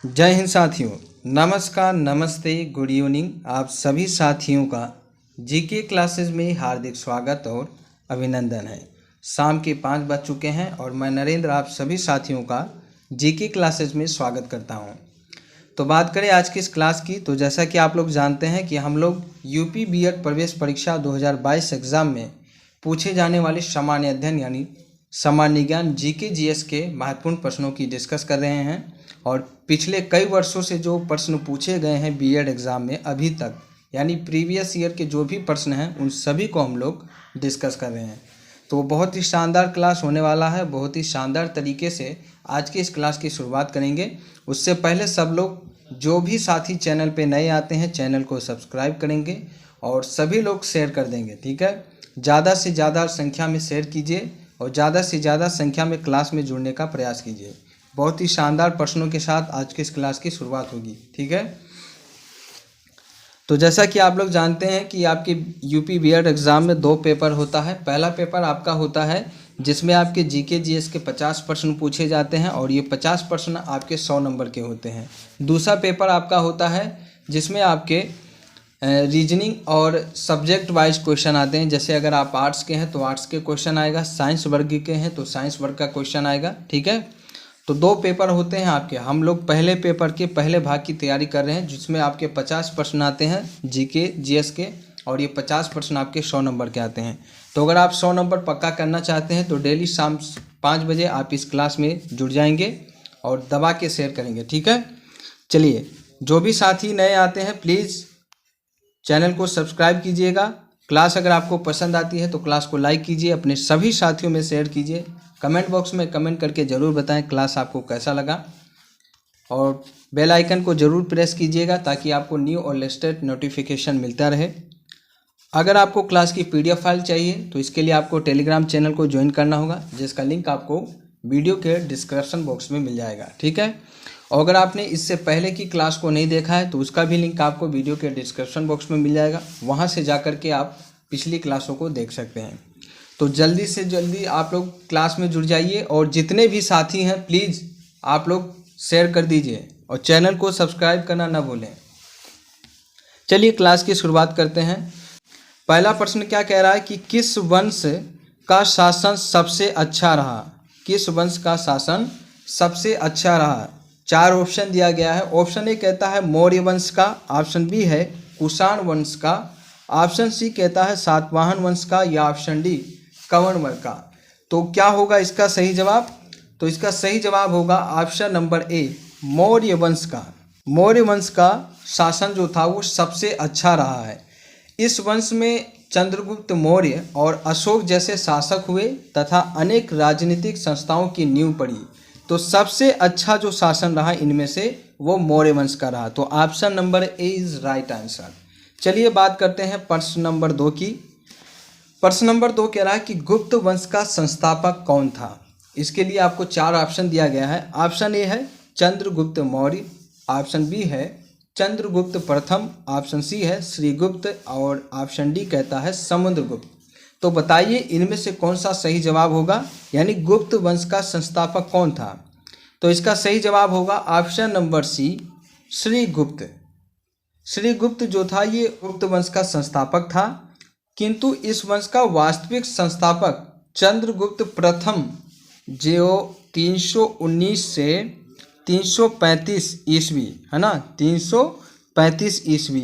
जय हिंद साथियों, नमस्कार, नमस्ते, गुड इवनिंग। आप सभी साथियों का जीके क्लासेस में हार्दिक स्वागत और अभिनंदन है। शाम के 5 बज चुके हैं और मैं नरेंद्र आप सभी साथियों का जीके क्लासेस में स्वागत करता हूं। तो बात करें आज की इस क्लास की, तो जैसा कि आप लोग जानते हैं कि हम लोग यूपी बीएड प्रवेश परीक्षा 2022 एग्ज़ाम में पूछे जाने वाले सामान्य अध्ययन यानी सामान्य ज्ञान जीके जीएस के महत्वपूर्ण प्रश्नों की डिस्कस कर रहे हैं। और पिछले कई वर्षों से जो प्रश्न पूछे गए हैं बीएड एग्ज़ाम में अभी तक, यानी प्रीवियस ईयर के जो भी प्रश्न हैं उन सभी को हम लोग डिस्कस कर रहे हैं। तो बहुत ही शानदार क्लास होने वाला है। बहुत ही शानदार तरीके से आज की इस क्लास की शुरुआत करेंगे। उससे पहले सब लोग जो भी साथी चैनल पे नए आते हैं चैनल को सब्सक्राइब करेंगे और सभी लोग शेयर कर देंगे, ठीक है। ज़्यादा से ज़्यादा संख्या में शेयर कीजिए और ज़्यादा से ज़्यादा संख्या में क्लास में जुड़ने का प्रयास कीजिए। बहुत ही शानदार प्रश्नों के साथ आज की इस क्लास की शुरुआत होगी, ठीक है। तो जैसा कि आप लोग जानते हैं कि आपके यूपी बीएड एग्ज़ाम में 2 पेपर होता है। पहला पेपर आपका होता है जिसमें आपके जीके जीएस के 50 प्रश्न पूछे जाते हैं और ये 50 प्रश्न आपके 100 नंबर के होते हैं। दूसरा पेपर आपका होता है जिसमें आपके रीजनिंग और सब्जेक्ट वाइज क्वेश्चन आते हैं। जैसे अगर आप आर्ट्स के हैं तो आर्ट्स के क्वेश्चन आएगा, साइंस वर्ग के हैं तो साइंस वर्ग का क्वेश्चन आएगा, ठीक है। तो 2 पेपर होते हैं आपके। हम लोग पहले पेपर के पहले भाग की तैयारी कर रहे हैं जिसमें आपके 50 प्रश्न आते हैं जीके जीएस के और ये 50 प्रश्न आपके 100 नंबर के आते हैं। तो अगर आप 100 नंबर पक्का करना चाहते हैं तो डेली शाम 5 बजे आप इस क्लास में जुड़ जाएंगे और दबा के शेयर करेंगे, ठीक है। चलिए, जो भी साथी नए आते हैं प्लीज़ चैनल को सब्सक्राइब कीजिएगा। क्लास अगर आपको पसंद आती है तो क्लास को लाइक कीजिए, अपने सभी साथियों में शेयर कीजिए। कमेंट बॉक्स में कमेंट करके ज़रूर बताएं क्लास आपको कैसा लगा और बेल आइकन को ज़रूर प्रेस कीजिएगा ताकि आपको न्यू और लेटेस्ट नोटिफिकेशन मिलता रहे। अगर आपको क्लास की पीडीएफ फाइल चाहिए तो इसके लिए आपको टेलीग्राम चैनल को ज्वाइन करना होगा जिसका लिंक आपको वीडियो के डिस्क्रिप्शन बॉक्स में मिल जाएगा, ठीक है। और अगर आपने इससे पहले की क्लास को नहीं देखा है तो उसका भी लिंक आपको वीडियो के डिस्क्रिप्शन बॉक्स में मिल जाएगा। वहाँ से जा कर के आप पिछली क्लासों को देख सकते हैं। तो जल्दी से जल्दी आप लोग क्लास में जुड़ जाइए और जितने भी साथी हैं प्लीज़ आप लोग शेयर कर दीजिए और चैनल को सब्सक्राइब करना ना भूलें। चलिए क्लास की शुरुआत करते हैं। पहला प्रश्न क्या कह रहा है कि किस वंश का शासन सबसे अच्छा रहा? किस वंश का शासन सबसे अच्छा रहा? 4 ऑप्शन दिया गया है। ऑप्शन ए कहता है मौर्य वंश का, ऑप्शन बी है कुषाण वंश का, ऑप्शन सी कहता है सातवाहन वंश का या ऑप्शन डी कंवर वंश का। तो क्या होगा इसका सही जवाब? तो इसका सही जवाब होगा ऑप्शन नंबर ए मौर्य वंश का। मौर्य वंश का शासन जो था वो सबसे अच्छा रहा है। इस वंश में चंद्रगुप्त मौर्य और अशोक जैसे शासक हुए तथा अनेक राजनीतिक संस्थाओं की नींव पड़ी। तो सबसे अच्छा जो शासन रहा इनमें से वो मौर्य वंश का रहा। तो option number A is right answer. चलिए बात करते हैं प्रश्न नंबर 2 की। प्रश्न नंबर 2 कह रहा है कि गुप्त वंश का संस्थापक कौन था? इसके लिए आपको 4 ऑप्शन दिया गया है। ऑप्शन ए है चंद्रगुप्त मौर्य, ऑप्शन बी है चंद्रगुप्त प्रथम, ऑप्शन सी है श्रीगुप्त और ऑप्शन डी कहता है समुद्रगुप्त। तो बताइए इनमें से कौन सा सही जवाब होगा, यानी गुप्त वंश का संस्थापक कौन था? तो इसका सही जवाब होगा option number C Shrigupta. Shrigupta जो था ये गुप्त वंश का संस्थापक था, किंतु इस वंश का वास्तविक संस्थापक चंद्रगुप्त प्रथम जो 319 से 335 ईस्वी है ना, 335 ईस्वी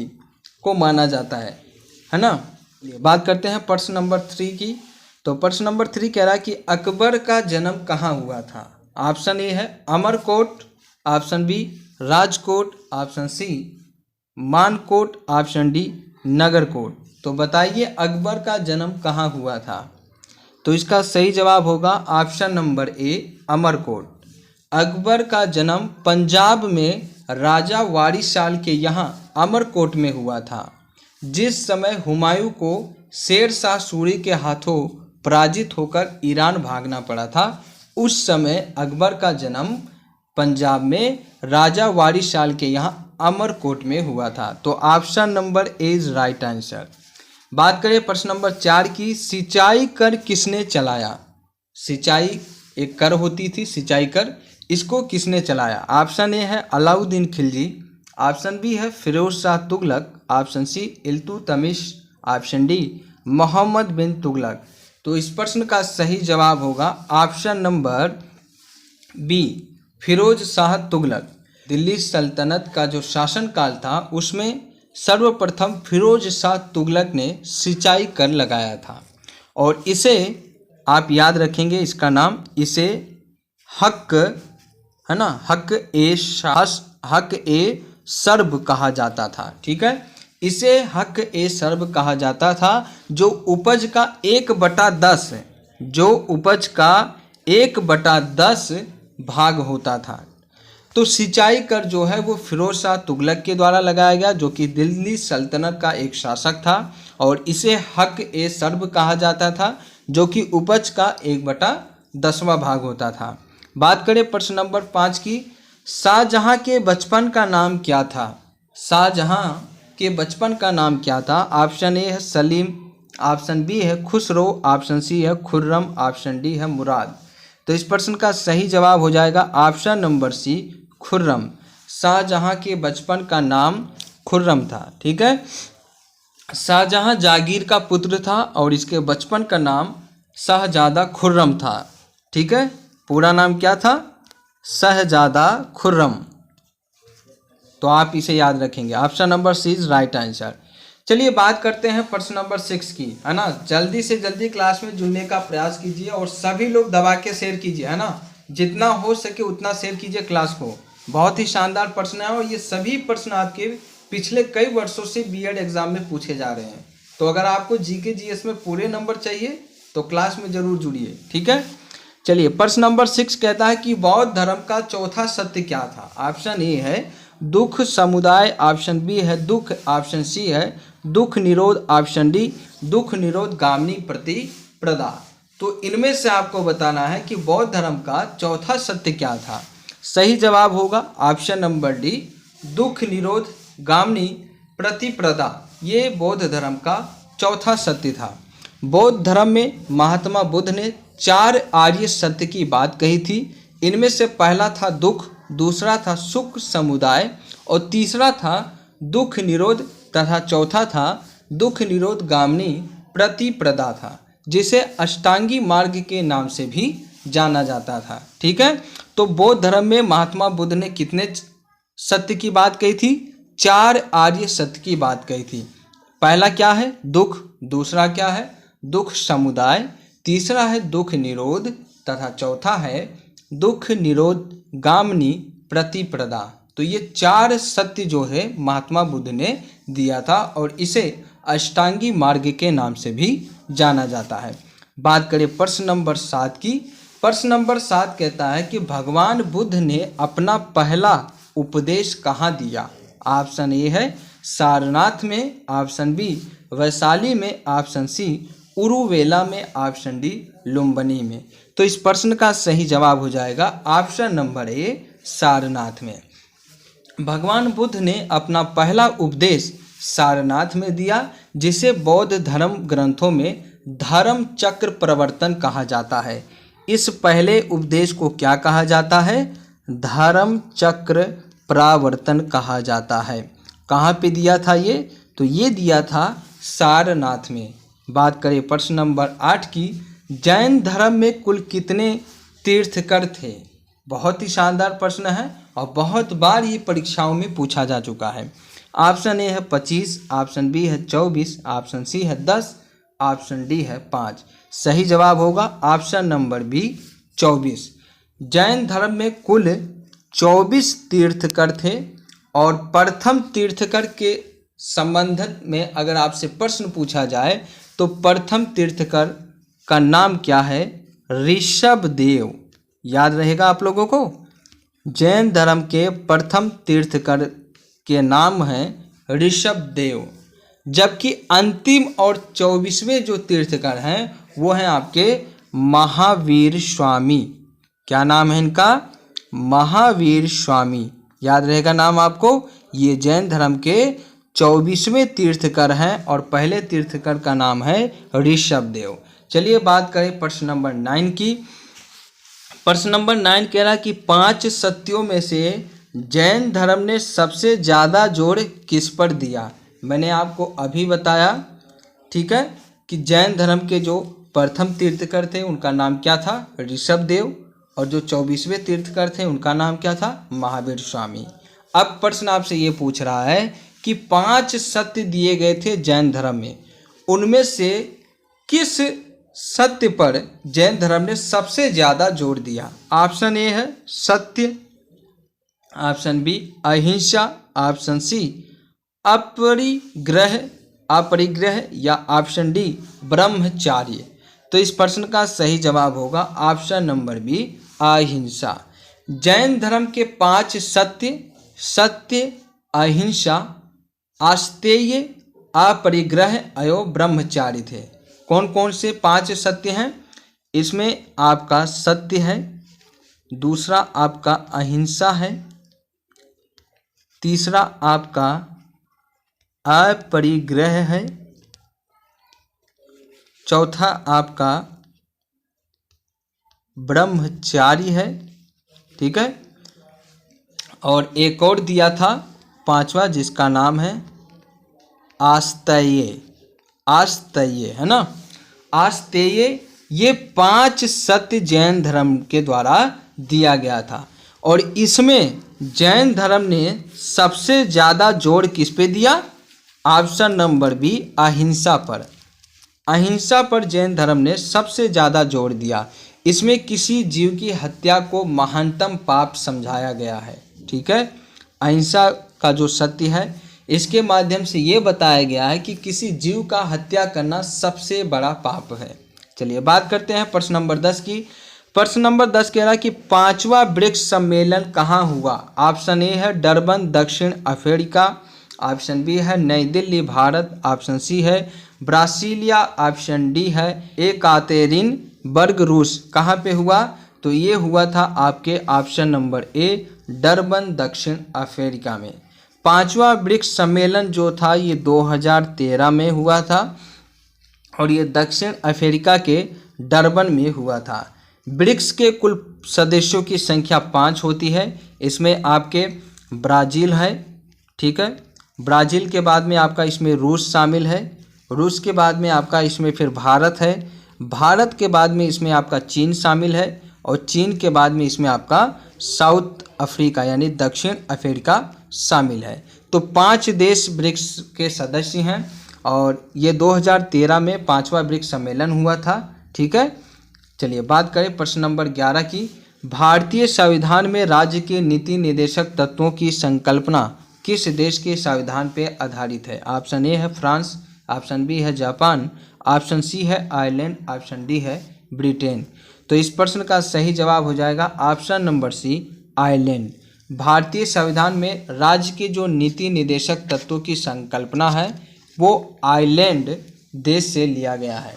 को माना जाता है ना। बात करते हैं प्रश्न नंबर 3 की। तो प्रश्न नंबर 3 कह रहा है कि अकबर का जन्म कहाँ हुआ था? ऑप्शन ए है Amarkot, option B Rajkot, option C Mankot, option D Nagarkot. तो बताइए अकबर का जन्म कहाँ हुआ था? तो इसका सही जवाब होगा ऑप्शन नंबर ए अमरकोट। अकबर का जन्म पंजाब में राजा वारिसाल के यहाँ अमरकोट में हुआ था। जिस समय हुमायूं को शेर शाह सूरी के हाथों पराजित होकर ईरान भागना पड़ा था, उस समय अकबर का जन्म पंजाब में राजा वारिसाल के यहाँ अमरकोट में हुआ था। तो option number A is right answer. बात करें प्रश्न नंबर 4 की। सिंचाई कर किसने चलाया? सिंचाई एक कर होती थी सिंचाई कर, इसको किसने चलाया? ऑप्शन ए है अलाउद्दीन खिलजी, ऑप्शन बी है Firoz Shah Tughlaq, option C Iltutmish, option D Muhammad bin Tughlaq. तो इस प्रश्न का सही जवाब होगा option number B, Firoz Shah Tughlaq. Delhi सल्तनत का जो शासनकाल था उसमें सर्वप्रथम फिरोज शाह तुगलक ने सिंचाई कर लगाया था और इसे आप याद रखेंगे, इसका नाम, इसे हक है ना, हक ए सर्ब कहा जाता था। ठीक है, इसे हक ए सर्ब कहा जाता था, जो उपज का 1/10, जो उपज का 1/10 भाग होता था। तो सिंचाई कर जो है वो फिरोज शाह तुगलक के द्वारा लगाया गया, जो कि दिल्ली सल्तनत का एक शासक था, और इसे हक ए सर्ब कहा जाता था, जो कि उपज का 1/10वां भाग होता था। बात करें प्रश्न नंबर 5 की, शाहजहां के बचपन का नाम क्या था? शाहजहां के बचपन का नाम क्या था? ऑप्शन ए है सलीम, ऑप्शन बी है खुसरो, ऑप्शन सी है खुर्रम, ऑप्शन डी है मुराद। तो इस प्रश्न का सही जवाब हो जाएगा option number C, Khurram. Shahjahan के बचपन का नाम खुर्रम था। ठीक है, शाहजहां जागीर का पुत्र था और इसके बचपन का नाम शहजादा खुर्रम था। ठीक है, पूरा नाम क्या था? शहजादा खुर्रम। तो आप इसे याद रखेंगे, option number C is right answer. चलिए बात करते हैं प्रश्न नंबर 6 की, है ना। जल्दी से जल्दी क्लास में जुड़ने का प्रयास कीजिए और सभी लोग दबा के शेयर कीजिए, है ना, जितना हो सके उतना शेयर कीजिए क्लास को। बहुत ही शानदार प्रश्न है और ये सभी प्रश्न आपके पिछले कई वर्षों से बीएड एग्जाम में पूछे जा रहे हैं। तो अगर आपको जीके जीएस में पूरे नंबर चाहिए तो क्लास में जरूर जुड़िए। ठीक है, चलिए प्रश्न नंबर 6 कहता है कि बौद्ध धर्म का चौथा सत्य क्या था? ऑप्शन ए है दुख समुदाय, ऑप्शन बी है दुख, ऑप्शन सी है दुख निरोध, ऑप्शन डी दुख निरोध गामिनी प्रतिप्रदा। तो इनमें से आपको बताना है कि बौद्ध धर्म का चौथा सत्य क्या था। सही जवाब होगा ऑप्शन नंबर डी, दुख निरोध गामिनी प्रतिप्रदा। ये बौद्ध धर्म का चौथा सत्य था। बौद्ध धर्म में महात्मा बुद्ध ने 4 आर्य सत्य की बात कही थी। इनमें से पहला था दुख, दूसरा था सुख समुदाय और तीसरा था दुख निरोध तथा चौथा था दुख निरोध गामिनी प्रतिप्रदा था, जिसे अष्टांगी मार्ग के नाम से भी जाना जाता था। ठीक है, तो बौद्ध धर्म में महात्मा बुद्ध ने कितने सत्य की बात कही थी? 4 आर्य सत्य की बात कही थी। पहला क्या है? दुख, दूसरा क्या है? दुख समुदाय, तीसरा है दुख निरोध तथा चौथा है दुख निरोध गामिनी प्रतिप्रदा। तो ये 4 सत्य जो है महात्मा बुद्ध ने दिया था और इसे अष्टांगी मार्ग के नाम से भी जाना जाता है। बात करें प्रश्न नंबर 7 की। प्रश्न नंबर 7 कहता है कि भगवान बुद्ध ने अपना पहला उपदेश कहाँ दिया? ऑप्शन ए है सारनाथ में, ऑप्शन बी वैशाली में, ऑप्शन सी उरुवेला में, ऑप्शन डी लुम्बिनी में। तो इस प्रश्न का सही जवाब हो जाएगा ऑप्शन नंबर ए, सारनाथ में। भगवान बुद्ध ने अपना पहला उपदेश सारनाथ में दिया, जिसे बौद्ध धर्म ग्रंथों में धर्म चक्र प्रवर्तन कहा जाता है। इस पहले उपदेश को क्या कहा जाता है? धर्म चक्र प्रवर्तन कहा जाता है। कहाँ पे दिया था ये? तो ये दिया था सारनाथ में। बात करें प्रश्न नंबर 8 की। जैन धर्म में कुल कितने तीर्थकर थे? बहुत ही शानदार प्रश्न है और बहुत बार ये परीक्षाओं में पूछा जा चुका है। ऑप्शन ए है 25, ऑप्शन बी है 24, ऑप्शन सी है 10, ऑप्शन डी है 5। सही जवाब होगा ऑप्शन नंबर बी, 24। जैन धर्म में कुल 24 तीर्थकर थे और प्रथम तीर्थकर के संबंध में अगर आपसे प्रश्न पूछा जाए तो प्रथम तीर्थकर का नाम क्या है? ऋषभदेव। याद रहेगा आप लोगों को। जैन धर्म के प्रथम तीर्थकर के नाम है ऋषभदेव, जबकि अंतिम और 24वें जो तीर्थकर हैं वो हैं आपके महावीर स्वामी। क्या नाम है इनका? महावीर स्वामी। याद रहेगा नाम आपको। ये जैन धर्म के 24वें तीर्थकर हैं और पहले तीर्थकर का नाम है ऋषभदेव। चलिए बात करें प्रश्न नंबर 9 की। प्रश्न नंबर 9 कह रहा है कि 5 सत्यों में से जैन धर्म ने सबसे ज़्यादा जोर किस पर दिया। मैंने आपको अभी बताया, ठीक है, कि जैन धर्म के जो प्रथम तीर्थकर थे उनका नाम क्या था, ऋषभदेव, और जो 24वें तीर्थकर थे उनका नाम क्या था, महावीर स्वामी। अब प्रश्न आपसे ये पूछ रहा है कि 5 सत्य दिए गए थे जैन धर्म में, उनमें से किस सत्य पर जैन धर्म ने सबसे ज़्यादा जोर दिया। ऑप्शन ए है सत्य, ऑप्शन बी अहिंसा, ऑप्शन सी अपरिग्रह या ऑप्शन डी ब्रह्मचार्य। तो इस प्रश्न का सही जवाब होगा ऑप्शन नंबर बी अहिंसा। जैन धर्म के 5 सत्य, अहिंसा, आस्तेय, अपरिग्रह एवं ब्रह्मचारी थे। कौन कौन से 5 सत्य हैं? इसमें आपका सत्य है, दूसरा आपका अहिंसा है, तीसरा आपका अपरिग्रह है, चौथा आपका ब्रह्मचारी है, ठीक है, और एक और दिया था 5वां जिसका नाम है आस्तेय, है ना, आस्तेय। ये 5 सत्य जैन धर्म के द्वारा दिया गया था और इसमें जैन धर्म ने सबसे ज़्यादा जोर किस पे दिया? ऑप्शन नंबर बी अहिंसा पर। अहिंसा पर जैन धर्म ने सबसे ज़्यादा जोर दिया। इसमें किसी जीव की हत्या को महानतम पाप समझाया गया है, ठीक है। अहिंसा का जो सत्य है इसके माध्यम से ये बताया गया है कि किसी जीव का हत्या करना सबसे बड़ा पाप है। चलिए बात करते हैं प्रश्न नंबर 10 की। प्रश्न नंबर 10 कह रहा है कि 5वां ब्रिक्स सम्मेलन कहाँ हुआ। ऑप्शन ए है डरबन दक्षिण अफ्रीका, ऑप्शन बी है नई दिल्ली भारत, ऑप्शन सी है ब्रासीलिया, ऑप्शन डी है एकआतेरिनबर्ग रूस। कहाँ पे हुआ? तो ये हुआ था आपके ऑप्शन नंबर ए डरबन दक्षिण अफ्रीका में। 5वां ब्रिक्स सम्मेलन जो था ये 2013 में हुआ था और ये दक्षिण अफ्रीका के डरबन में हुआ था। ब्रिक्स के कुल सदस्यों की संख्या 5 होती है। इसमें आपके ब्राज़ील है, ठीक है, ब्राज़ील के बाद में आपका इसमें रूस शामिल है, रूस के बाद में आपका इसमें फिर भारत है, भारत के बाद में इसमें आपका चीन शामिल है और चीन के बाद में इसमें आपका साउथ अफ्रीका यानी दक्षिण अफ्रीका शामिल है। तो 5 देश ब्रिक्स के सदस्य हैं और ये 2013 में 5वां ब्रिक्स सम्मेलन हुआ था, ठीक है। चलिए बात करें प्रश्न नंबर 11 की। भारतीय संविधान में राज्य के नीति निर्देशक तत्वों की संकल्पना किस देश के संविधान पर आधारित है। ऑप्शन ए है फ्रांस, ऑप्शन बी है जापान, ऑप्शन सी है आयरलैंड, ऑप्शन डी है ब्रिटेन। तो इस प्रश्न का सही जवाब हो जाएगा ऑप्शन नंबर सी आयरलैंड। भारतीय संविधान में राज्य के जो नीति निर्देशक तत्वों की संकल्पना है वो आयरलैंड देश से लिया गया है।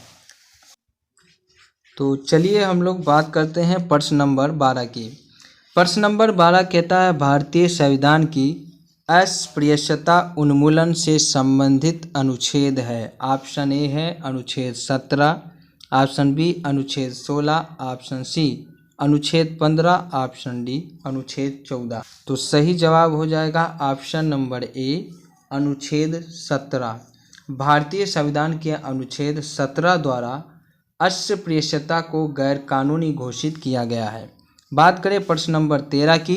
तो चलिए हम लोग बात करते हैं प्रश्न नंबर 12 की। प्रश्न नंबर 12 कहता है भारतीय संविधान की अस्पृश्यता उन्मूलन से संबंधित अनुच्छेद है। ऑप्शन ए है अनुच्छेद 17, ऑप्शन बी अनुच्छेद 16, ऑप्शन सी अनुच्छेद 15, ऑप्शन डी अनुच्छेद 14। तो सही जवाब हो जाएगा ऑप्शन नंबर ए अनुच्छेद 17। भारतीय संविधान के अनुच्छेद 17 द्वारा अस्पृश्यता को गैर कानूनी घोषित किया गया है। बात करें प्रश्न नंबर 13 की।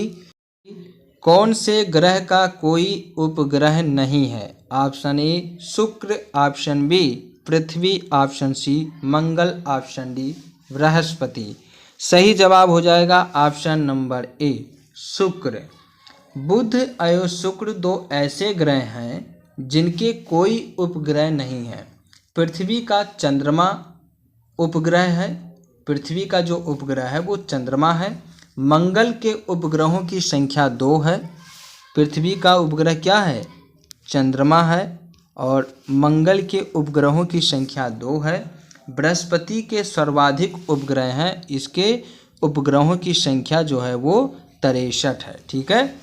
कौन से ग्रह का कोई उपग्रह नहीं है। ऑप्शन ए शुक्र, ऑप्शन बी पृथ्वी, ऑप्शन सी मंगल, ऑप्शन डी बृहस्पति। सही जवाब हो जाएगा ऑप्शन नंबर ए शुक्र। बुध एवं शुक्र 2 ऐसे ग्रह हैं जिनके कोई उपग्रह नहीं है। पृथ्वी का चंद्रमा उपग्रह है, पृथ्वी का जो उपग्रह है वो चंद्रमा है। मंगल के उपग्रहों की संख्या 2 है। पृथ्वी का उपग्रह क्या है? चंद्रमा है और मंगल के उपग्रहों की संख्या 2 है। बृहस्पति के सर्वाधिक उपग्रह हैं, इसके उपग्रहों की संख्या जो है वो 63 है, ठीक है।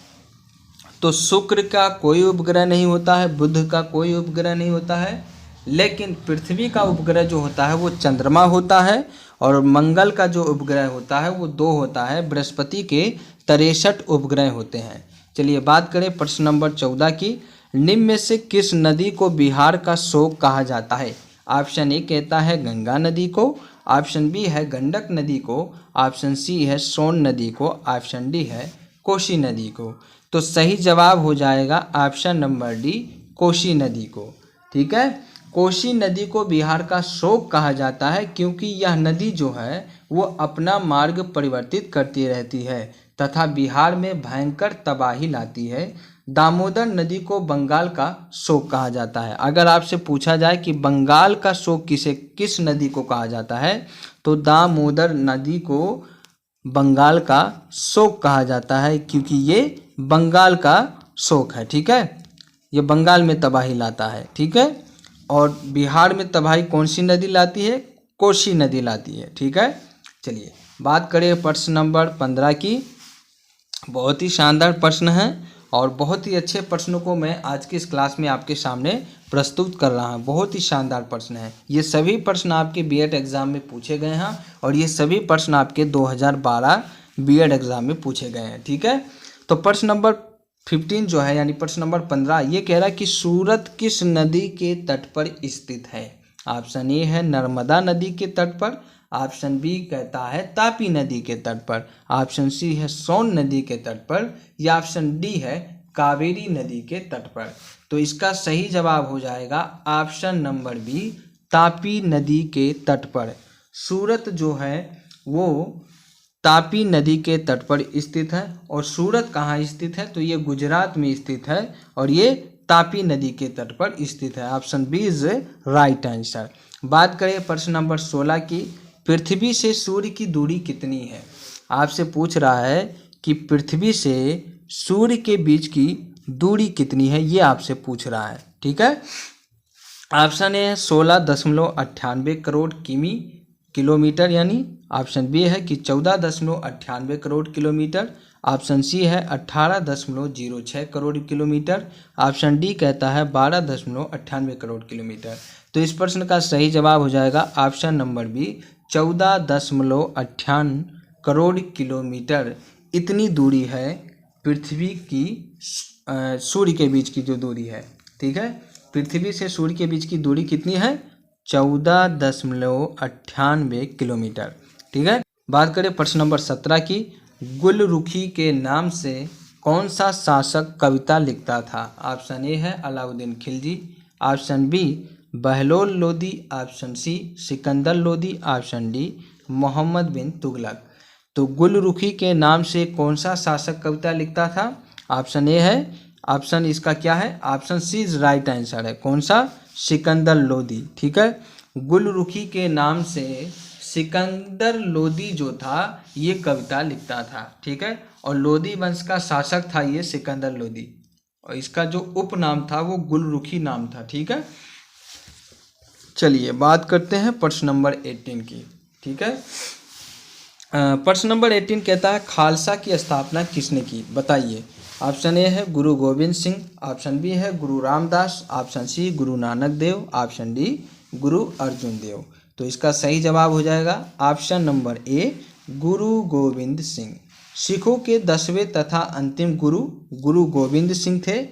तो शुक्र का कोई उपग्रह नहीं होता है, बुध का कोई उपग्रह नहीं होता है, लेकिन पृथ्वी का उपग्रह जो होता है वो चंद्रमा होता है और मंगल का जो उपग्रह होता है वो 2 होता है, बृहस्पति के 63 उपग्रह होते हैं। चलिए बात करें प्रश्न नंबर 14 की। निम्न में से किस नदी को बिहार का शोक कहा जाता है? ऑप्शन ए कहता है गंगा नदी को, ऑप्शन बी है गंडक नदी को, ऑप्शन सी है सोन नदी को, ऑप्शन डी है कोसी नदी को। तो सही जवाब हो जाएगा ऑप्शन नंबर डी, कोसी नदी को। ठीक है, कोसी नदी को बिहार का शोक कहा जाता है क्योंकि यह नदी जो है वो अपना मार्ग परिवर्तित करती रहती है तथा बिहार में भयंकर तबाही लाती है। दामोदर नदी को बंगाल का शोक कहा जाता है। अगर आपसे पूछा जाए कि बंगाल का शोक किस नदी को कहा जाता है, तो दामोदर नदी को बंगाल का शोक कहा जाता है क्योंकि ये बंगाल का शोक है। ठीक है, ये बंगाल में तबाही लाता है। ठीक है, और बिहार में तबाही कौन सी नदी लाती है? कोसी नदी लाती है। ठीक है, चलिए बात करें प्रश्न नंबर 15 की। बहुत ही शानदार प्रश्न है और बहुत ही अच्छे प्रश्नों को मैं आज की इस क्लास में आपके सामने प्रस्तुत कर रहा हूँ। बहुत ही शानदार प्रश्न है। ये सभी प्रश्न आपके बीएड एग्ज़ाम में पूछे गए हैं और ये सभी प्रश्न आपके 2012 बीएड एग्ज़ाम में पूछे गए हैं। ठीक है, तो प्रश्न नंबर 15 जो है यानी प्रश्न नंबर 15 ये कह रहा है कि सूरत किस नदी के तट पर स्थित है? ऑप्शन ए है नर्मदा नदी के तट पर, ऑप्शन बी कहता है तापी नदी के तट पर, ऑप्शन सी है सोन नदी के तट पर, या ऑप्शन डी है कावेरी नदी के तट पर। तो इसका सही जवाब हो जाएगा ऑप्शन नंबर बी, तापी नदी के तट पर। सूरत जो है वो तापी नदी के तट पर स्थित है। और सूरत कहाँ स्थित है? तो ये गुजरात में स्थित है और ये तापी नदी के तट पर स्थित है। Option B is right answer. बात करें प्रश्न नंबर 16 की। पृथ्वी से सूर्य की दूरी कितनी है? आपसे पूछ रहा है कि पृथ्वी से सूर्य के बीच की दूरी कितनी है, ये आपसे पूछ रहा है। ठीक है, ऑप्शन ए है 16.98 करोड़ किलोमीटर यानी, ऑप्शन बी है कि 14.98 करोड़ किलोमीटर, ऑप्शन सी है 18.06 करोड़ किलोमीटर, ऑप्शन डी कहता है 12.98 करोड़ किलोमीटर। तो इस प्रश्न का सही जवाब हो जाएगा option number B, 14.98 crore kilometre. इतनी दूरी है पृथ्वी की सूर्य के बीच की जो दूरी है। ठीक है, पृथ्वी से सूर्य के बीच की दूरी कितनी है? 14.98 किलोमीटर। ठीक है, बात करें प्रश्न नंबर 17 की। गुलरुखी के नाम से कौन सा शासक कविता लिखता था? ऑप्शन ए है Alauddin Khilji, option B Bahlol Lodi, option C Sikandar Lodi, option D Muhammad bin Tughlaq. तो गुलरुखी के नाम से कौन सा शासक कविता लिखता था? ऑप्शन ए है, ऑप्शन इसका क्या है? Option C is right answer है। कौन सा? सिकंदर लोदी। ठीक है, गुलरुखी के नाम से सिकंदर लोदी जो था ये कविता लिखता था। ठीक है, और लोदी वंश का शासक था ये सिकंदर लोदी, और इसका जो उपनाम था वो गुलरुखी नाम था। ठीक है, चलिए बात करते हैं प्रश्न नंबर 18 की। ठीक है, प्रश्न नंबर 18 कहता है खालसा की स्थापना किसने की? बताइए। ऑप्शन ए है गुरु गोविंद सिंह, ऑप्शन बी है गुरु Ramdas, option C Guru Nanak Dev, option D गुरु अर्जुन देव। तो इसका सही जवाब हो जाएगा ऑप्शन नंबर ए, गुरु गोविंद सिंह। सिखों के 10वें तथा अंतिम गुरु गुरु गोविंद सिंह थे।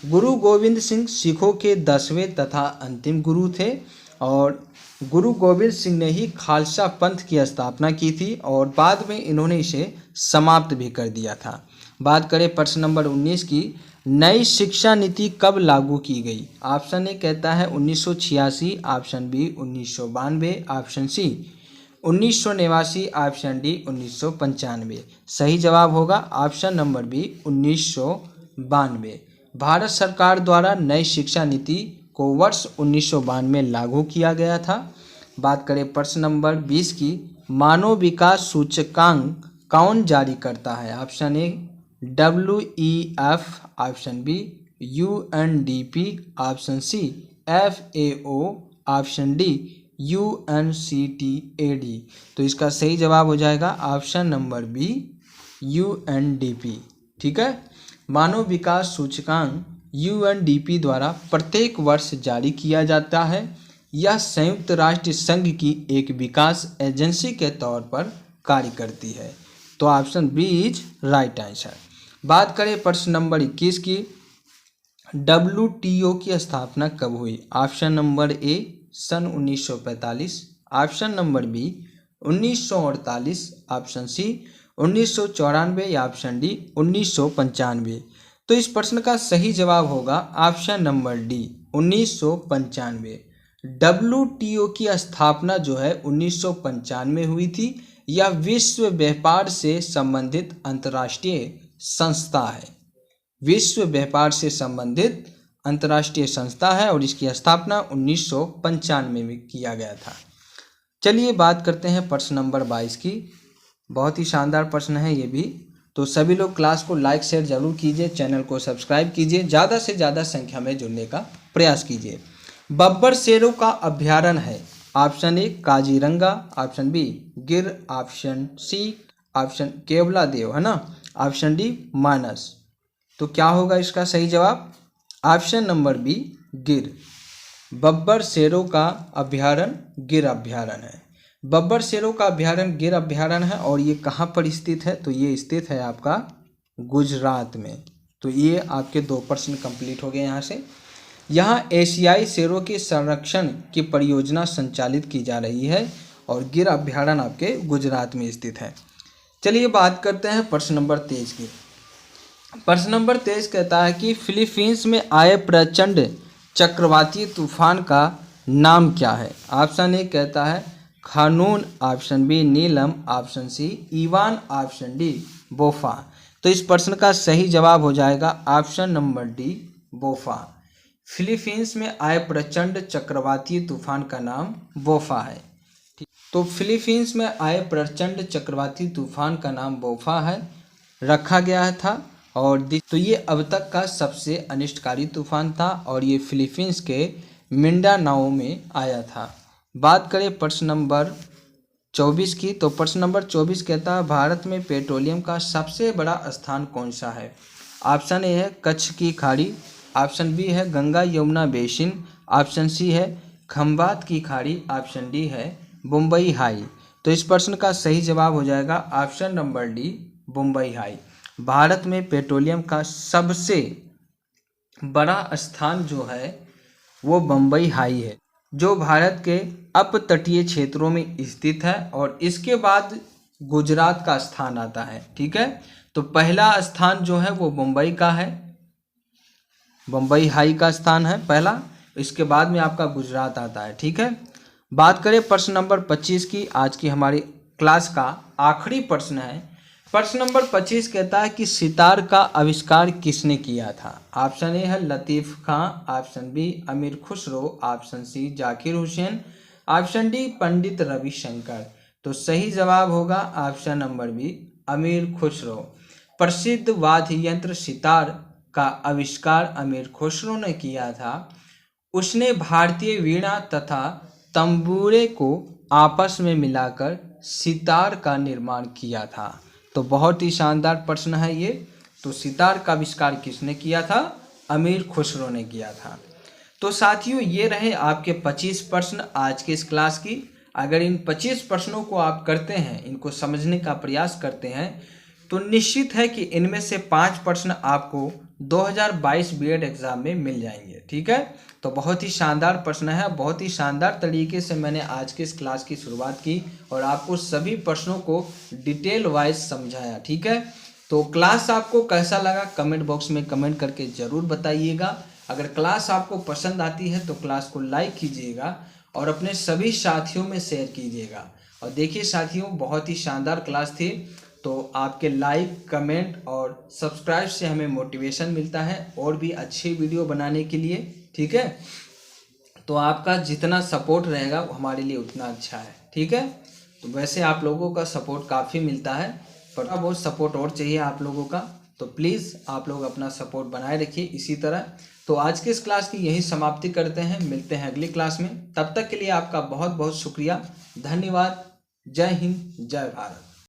गुरु गोविंद सिंह सिखों के 10वें तथा अंतिम गुरु थे और गुरु गोविंद सिंह ने ही खालसा पंथ की स्थापना की थी और बाद में इन्होंने इसे समाप्त भी कर दिया था। बात करें प्रश्न नंबर 19 की। नई शिक्षा नीति कब लागू की गई? ऑप्शन ए कहता है 1986, option B 1992, option C 1989, option D 1995। सही जवाब होगा ऑप्शन नंबर बी 1992। भारत सरकार द्वारा नई शिक्षा नीति को वर्ष 1992 में लागू किया गया था। बात करें प्रश्न नंबर 20 की। मानव विकास सूचकांक कौन जारी करता है? Option A WEF, option B UNDP, option C FAO, option D UNCTAD। तो इसका सही जवाब हो जाएगा ऑप्शन नंबर बी UNDP। ठीक है, मानव विकास सूचकांक UNDP द्वारा प्रत्येक वर्ष जारी किया जाता है। यह संयुक्त राष्ट्र संघ की एक विकास एजेंसी के तौर पर कार्य करती है। तो option B is right answer. बात करें प्रश्न नंबर 21 की, WTO की स्थापना कब हुई? ऑप्शन नंबर ए सन 1945, option number B 1948, option C 1994 या ऑप्शन डी 1995। तो इस प्रश्न का सही जवाब होगा ऑप्शन नंबर डी 1995। WTO की स्थापना जो है 1995 में हुई थी। यह विश्व व्यापार से संबंधित अंतर्राष्ट्रीय संस्था है। विश्व व्यापार से संबंधित अंतर्राष्ट्रीय संस्था है और इसकी स्थापना 1995 में किया गया था। चलिए बात करते हैं प्रश्न नंबर 22 की। बहुत ही शानदार प्रश्न है ये भी। तो सभी लोग क्लास को लाइक शेयर जरूर कीजिए, चैनल को सब्सक्राइब कीजिए, ज़्यादा से ज़्यादा संख्या में जुड़ने का प्रयास कीजिए। बब्बर शेरों का अभ्यारण्य है? Option A Kaziranga, option B Gir, option C option Keoladeo, है ना, ऑप्शन डी मानस। तो क्या होगा इसका सही जवाब? ऑप्शन नंबर बी गिर। बब्बर शेरों का अभ्यारण्य गिर अभ्यारण्य है। बब्बर शेरों का अभ्यारण्य गिर अभ्यारण्य है और ये कहाँ पर स्थित है? तो ये स्थित है आपका गुजरात में। तो ये आपके 2 प्रश्न कंप्लीट हो गए यहाँ से। यहाँ एशियाई शेरों के संरक्षण की परियोजना संचालित की जा रही है और गिर अभ्यारण्य आपके गुजरात में स्थित है। चलिए बात करते हैं प्रश्न नंबर 23 की। प्रश्न नंबर 23 कहता है कि फिलीपींस में आए प्रचंड चक्रवाती तूफान का नाम क्या है? ऑप्शन ए कहता है Khanun, option B Nilam, option C Ivan, option D Bopha. तो इस प्रश्न का सही जवाब हो जाएगा option number D Bopha. Philippines में आए प्रचंड चक्रवाती तूफान का नाम बोफा है। तो फिलीपींस में आए प्रचंड चक्रवाती तूफान का नाम बोफा है रखा गया था। और तो ये अब तक का सबसे अनिष्टकारी तूफान था और ये फिलीपींस के मिंडानाओ में आया था। बात करें प्रश्न नंबर 24 की। तो प्रश्न नंबर 24 कहता है भारत में पेट्रोलियम का सबसे बड़ा स्थान कौन सा है? ऑप्शन ए है कच्छ की खाड़ी, ऑप्शन बी है Ganga Yamuna basin, option C है खंबात की खाड़ी, ऑप्शन डी है मुंबई हाई। तो इस प्रश्न का सही जवाब हो जाएगा option number D Mumbai high. Bharat में पेट्रोलियम का सबसे बड़ा स्थान जो है वो मुंबई हाई है, जो भारत के अपतटीय क्षेत्रों में स्थित है और इसके बाद गुजरात का स्थान आता है। ठीक है, तो पहला स्थान जो है वो मुंबई का है, मुंबई हाई का स्थान है पहला, इसके बाद में आपका गुजरात आता है। ठीक है, बात करें प्रश्न नंबर 25 की। आज की हमारी क्लास का आखिरी प्रश्न है। प्रश्न नंबर 25 कहता है कि सितार का आविष्कार किसने किया था? ऑप्शन ए है लतीफ़ खां, option B Amir Khusro, option C Zakir Hussain, option D Pandit Ravishankar. तो सही जवाब होगा option number B Amir Khusro. प्रसिद्ध वाद्य यंत्र सितार का आविष्कार अमीर खुसरो ने किया था। उसने भारतीय वीणा तथा तंबूरे को आपस में मिलाकर सितार का निर्माण किया था। तो बहुत ही शानदार प्रश्न है ये। तो सितार का आविष्कार किसने किया था? अमीर खुसरो ने किया था। तो साथियों ये रहे आपके 25 प्रश्न आज के इस क्लास की। अगर इन 25 प्रश्नों को आप करते हैं, इनको समझने का प्रयास करते हैं, तो निश्चित है कि इनमें से 5 प्रश्न आपको 2022 बीएड एग्जाम में मिल जाएंगे। ठीक है, तो बहुत ही शानदार प्रश्न है। बहुत ही शानदार तरीके से मैंने आज के इस क्लास की शुरुआत की और आपको सभी प्रश्नों को डिटेल वाइज समझाया। ठीक है, तो क्लास आपको कैसा लगा कमेंट बॉक्स में कमेंट करके ज़रूर बताइएगा। अगर क्लास आपको पसंद आती है तो क्लास को लाइक कीजिएगा और अपने सभी साथियों में शेयर कीजिएगा। और देखिए साथियों, बहुत ही शानदार क्लास थी। तो आपके लाइक, कमेंट और सब्सक्राइब से हमें मोटिवेशन मिलता है और भी अच्छी वीडियो बनाने के लिए। ठीक है, तो आपका जितना सपोर्ट रहेगा वो हमारे लिए उतना अच्छा है। ठीक है, तो वैसे आप लोगों का सपोर्ट काफ़ी मिलता है, पर अब बहुत सपोर्ट और चाहिए आप लोगों का। तो प्लीज़ आप लोग अपना सपोर्ट बनाए रखिए इसी तरह। तो आज के इस क्लास की यही समाप्ति करते हैं, मिलते हैं अगली क्लास में। तब तक के लिए आपका बहुत बहुत शुक्रिया, धन्यवाद। जय हिंद, जय भारत।